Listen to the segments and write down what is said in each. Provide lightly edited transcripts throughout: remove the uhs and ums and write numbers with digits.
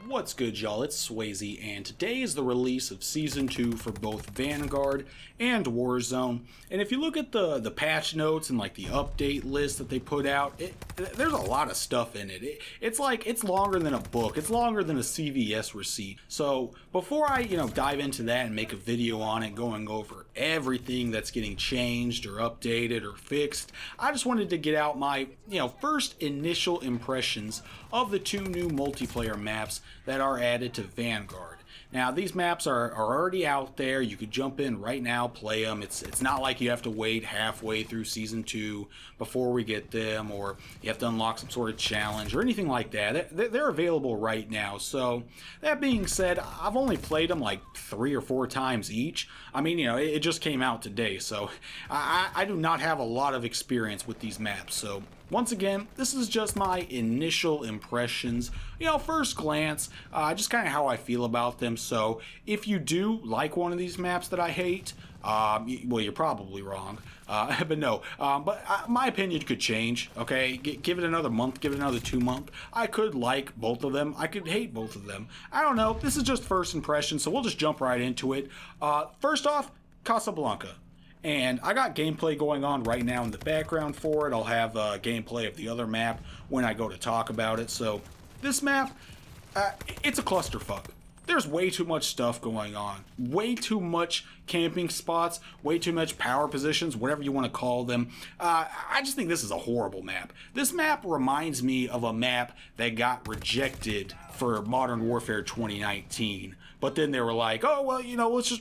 What's good, y'all? It's Swayze, and today is the release of Season 2 for both Vanguard and Warzone. And if you look at the patch notes and like the update list that they put out, there's a lot of stuff in it. It's like, it's longer than a book. It's longer than a CVS receipt. So before I, dive into that and make a video on it going over everything that's getting changed or updated or fixed, I just wanted to get out my, first initial impressions of the two new multiplayer maps that are added to Vanguard. Now, these maps are already out there. You could jump in right now, play them. It's not like you have to wait halfway through Season 2 before we get them, or you have to unlock some sort of challenge or anything like that. They're available right now. So, that being said, I've only played them like 3 or 4 times each. I mean, it just came out today, so I do not have a lot of experience with these maps. So, once again, this is just my initial impressions, first glance, just kind of how I feel about them. So if you do like one of these maps that I hate, well, you're probably wrong, but no, my opinion could change, okay? Give it another month, give it another 2 months. I could like both of them, I could hate both of them. I don't know, this is just first impression, so we'll just jump right into it. First off, Casablanca. And I got gameplay going on right now in the background for it. I'll have gameplay of the other map when I go to talk about it. So this map, it's a clusterfuck. There's way too much stuff going on. Way too much camping spots, way too much power positions, whatever you want to call them. I just think this is a horrible map. This map reminds me of a map that got rejected for Modern Warfare 2019. But then they were like, oh, well,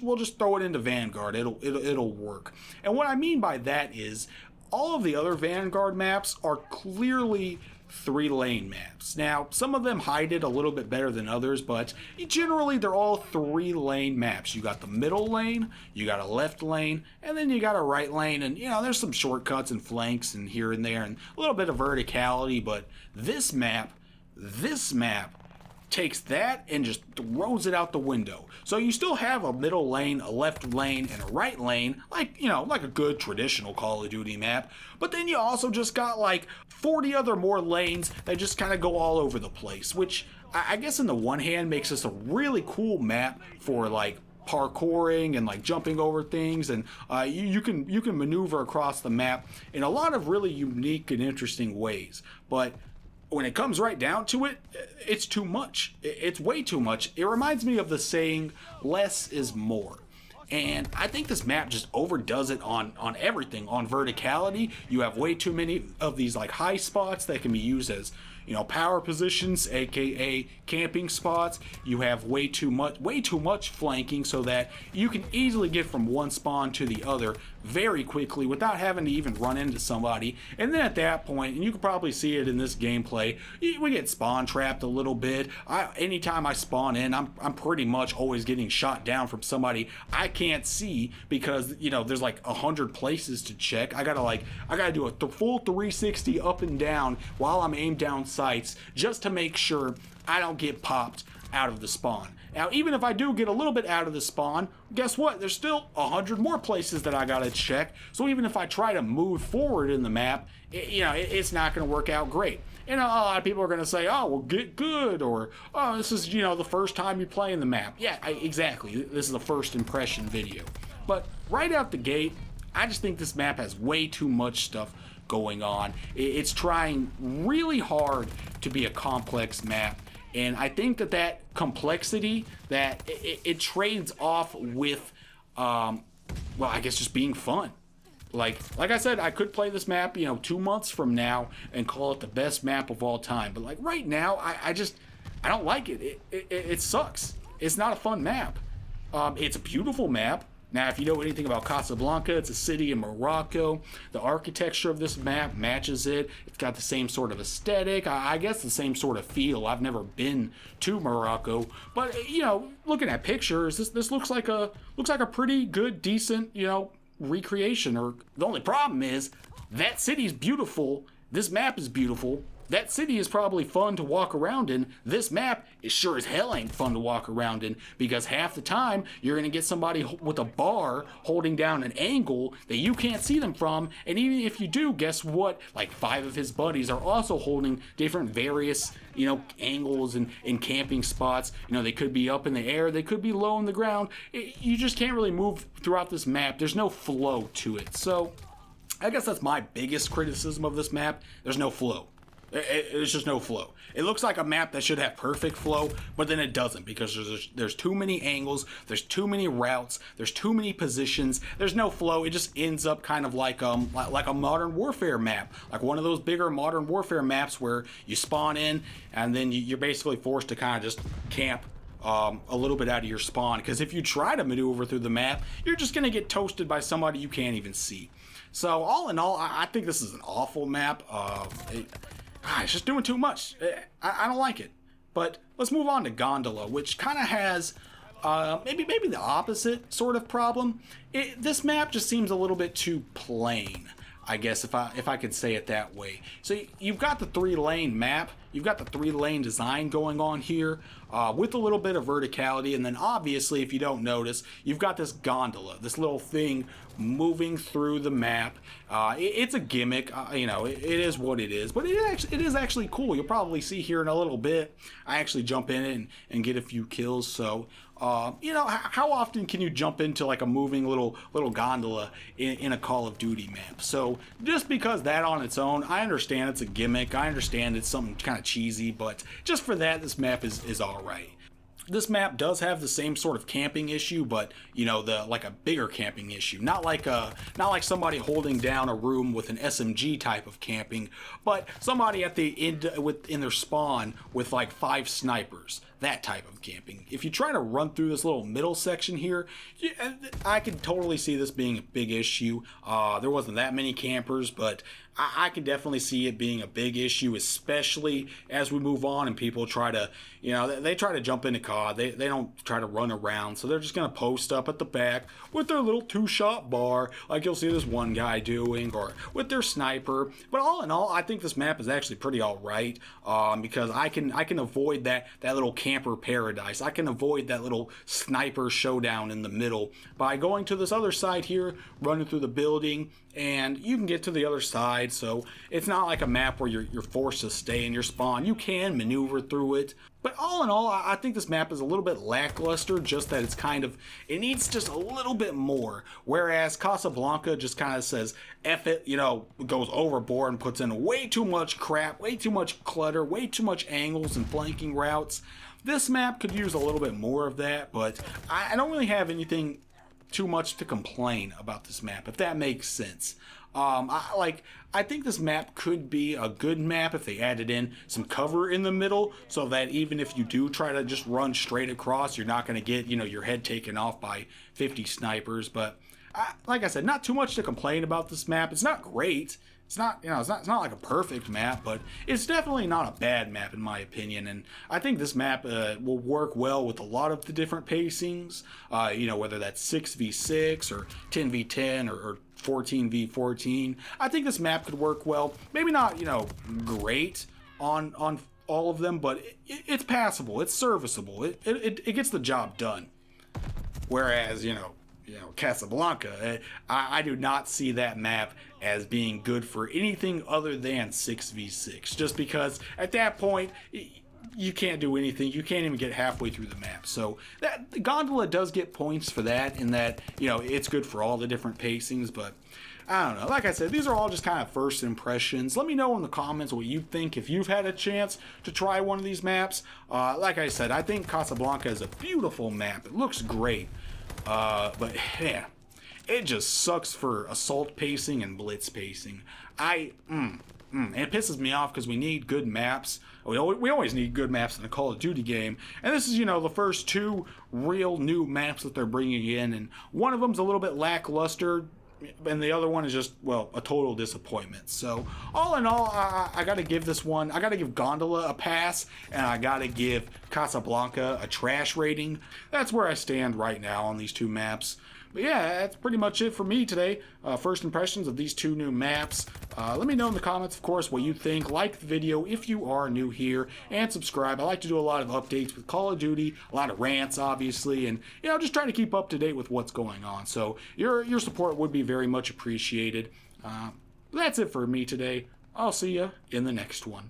we'll just throw it into Vanguard. It'll work. And what I mean by that is all of the other Vanguard maps are clearly 3-lane maps. Now, some of them hide it a little bit better than others, but generally they're all 3-lane maps. You got the middle lane, you got a left lane, and then you got a right lane, and there's some shortcuts and flanks and here and there and a little bit of verticality, but this map takes that and just throws it out the window. So you still have a middle lane, a left lane, and a right lane, like a good traditional Call of Duty map. But then you also just got like 40 other more lanes that just kind of go all over the place, which I guess in the one hand makes this a really cool map for like parkouring and like jumping over things, and you can maneuver across the map in a lot of really unique and interesting ways. But when it comes right down to it, it's too much. It's way too much. It reminds me of the saying, less is more. And I think this map just overdoes it on everything. On verticality, you have way too many of these like high spots that can be used as power positions, aka camping spots. You have way too much flanking, so that you can easily get from one spawn to the other very quickly without having to even run into somebody. And then at that point, and you can probably see it in this gameplay, we get spawn trapped a little bit. Anytime I spawn in, I'm pretty much always getting shot down from somebody I can't see, because there's like 100 places to check. I gotta do a full 360 up and down while I'm aimed down sights, just to make sure I don't get popped out of the spawn. Now, even if I do get a little bit out of the spawn, guess what? There's still 100 more places that I gotta check. So even if I try to move forward in the map, it's not gonna work out great. And a lot of people are gonna say, oh, well, get good, or, oh, this is, the first time you play in the map. Yeah, exactly. This is a first impression video. But right out the gate, I just think this map has way too much stuff going on. It's trying really hard to be a complex map, and I think that complexity, that it trades off with well, I guess just being fun. Like I said, I could play this map 2 months from now and call it the best map of all time, but like right now, I don't like it. It sucks. It's not a fun map. It's a beautiful map. Now, if you know anything about Casablanca, it's a city in Morocco. The architecture of this map matches it. It's got the same sort of aesthetic. I guess the same sort of feel. I've never been to Morocco, but looking at pictures, this looks like a pretty good, decent, recreation. Or the only problem is that city's beautiful. This map is beautiful. that city is probably fun to walk around in. This map is sure as hell ain't fun to walk around in, because half the time you're going to get somebody with a bar holding down an angle that you can't see them from, and even if you do, guess what? Like 5 of his buddies are also holding different various, angles and camping spots. They could be up in the air, they could be low on the ground. You just can't really move throughout this map. There's no flow to it. So I guess that's my biggest criticism of this map. There's no flow. There's just no flow. It looks like a map that should have perfect flow, but then it doesn't, because there's too many angles, there's too many routes, there's too many positions, there's no flow. It just ends up kind of like a Modern Warfare map, like one of those bigger Modern Warfare maps where you spawn in and then you're basically forced to kind of just camp a little bit out of your spawn, because if you try to maneuver through the map, you're just going to get toasted by somebody you can't even see. So all in all, I think this is an awful map. It's just doing too much. I don't like it. But let's move on to Gondola, which kind of has maybe the opposite sort of problem. This map just seems a little bit too plain, I guess, if I could say it that way. So you've got the 3-lane map, you've got the 3-lane design going on here, with a little bit of verticality, and then obviously, if you don't notice, you've got this gondola, this little thing moving through the map. It's a gimmick, it is what it is, but it is actually cool. You'll probably see here in a little bit, I actually jump in it and get a few kills. So how often can you jump into like a moving little gondola in a Call of Duty map? So just because that on its own, I understand it's a gimmick, I understand it's something kind of cheesy, but just for that, this map is all right. This map does have the same sort of camping issue, but like a bigger camping issue, not like somebody holding down a room with an SMG type of camping, but somebody at the end in their spawn with like 5 snipers, that type of camping. If you try to run through this little middle section here, I could totally see this being a big issue. There wasn't that many campers, but I can definitely see it being a big issue, especially as we move on and people try to, they try to jump into COD. They don't try to run around, so they're just going to post up at the back with their little 2-shot bar, like you'll see this one guy doing, or with their sniper. But all in all, I think this map is actually pretty all right, because I can avoid that little camper paradise. I can avoid that little sniper showdown in the middle by going to this other side here, running through the building, and you can get to the other side. So it's not like a map where you're forced to stay in your spawn. You can maneuver through it. But all in all, I think this map is a little bit lackluster, just that it needs just a little bit more. Whereas Casablanca just kind of says, F it, goes overboard and puts in way too much crap, way too much clutter, way too much angles and flanking routes. This map could use a little bit more of that, but I don't really have anything too much to complain about this map, if that makes sense. I think this map could be a good map if they added in some cover in the middle, so that even if you do try to just run straight across, you're not going to get, your head taken off by 50 snipers. But like I said, not too much to complain about this map. It's not great. It's not, it's not like a perfect map, but it's definitely not a bad map in my opinion. And I think this map will work well with a lot of the different pacings, whether that's 6v6 or 10v10 or 14v14. I think this map could work well. Maybe not, great on all of them, but it's passable. It's serviceable. It gets the job done. Whereas, Casablanca, I do not see that map as being good for anything other than 6v6, just because at that point you can't do anything. You can't even get halfway through the map. So that the Gondola does get points for that, in that it's good for all the different pacings. But I don't know, like I said, these are all just kind of first impressions. Let me know in the comments what you think if you've had a chance to try one of these maps. Like I said, I think Casablanca is a beautiful map. It looks great. But man, it just sucks for assault pacing and blitz pacing. It pisses me off because we need good maps. We always need good maps in a Call of Duty game. And this is, the first 2 real new maps that they're bringing in. And one of them's a little bit lackluster, and the other one is just, a total disappointment. So all in all, I got to give this one, I got to give Gondola a pass, and I got to give Casablanca a trash rating. That's where I stand right now on these 2 maps. But yeah, that's pretty much it for me today. First impressions of these two new maps. Let me know in the comments, of course, what you think. Like the video if you are new here, and subscribe. I like to do a lot of updates with Call of Duty, a lot of rants, obviously, and just try to keep up to date with what's going on. So your support would be very much appreciated. That's it for me today. I'll see you in the next one.